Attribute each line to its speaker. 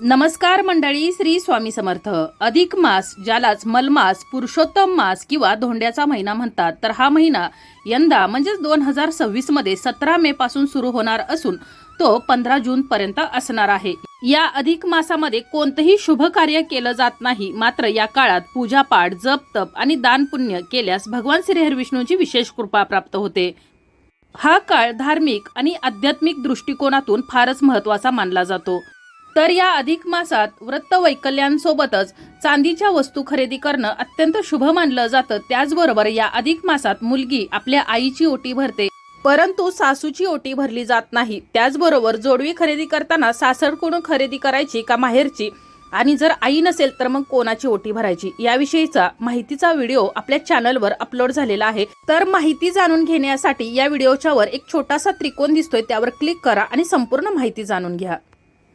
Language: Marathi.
Speaker 1: नमस्कार मंडळी, श्री स्वामी समर्थ. अधिक मास, ज्यालाच मलमास, पुरुषोत्तम मास किंवा धोंड्याचा महिना म्हणतात, तर हा महिना यंदा म्हणजेच 2026 मध्ये 17 मे पासून सुरू होणार असून तो 15 जून पर्यंत असणार आहे. या अधिक मासामध्ये कोणतेही शुभ कार्य केलं जात नाही. मात्र या काळात पूजापाठ, जप तप आणि दान पुण्य केल्यास भगवान श्रीहरी विष्णूंची विशेष कृपा प्राप्त होते. हा काळ धार्मिक आणि आध्यात्मिक दृष्टिकोनातून फारच महत्त्वाचा मानला जातो. तर या अधिक मासात व्रत वैकल्यांसोबतच चांदीच्या वस्तू खरेदी करणं अत्यंत शुभ मानलं जातं. त्याचबरोबर या अधिक मासात मुलगी आपल्या आईची ओटी भरते, परंतु सासूची ओटी भरली जात नाही. त्याचबरोबर जोडवी खरेदी करताना सासरकडून खरेदी करायची का माहेरची, आणि जर आई नसेल तर मग कोणाची ओटी भरायची, याविषयीचा माहितीचा व्हिडिओ आपल्या चॅनलवर अपलोड झालेला आहे. तर माहिती जाणून घेण्यासाठी या व्हिडिओच्या वर एक छोटासा त्रिकोण दिसतोय, त्यावर क्लिक करा आणि संपूर्ण माहिती जाणून घ्या.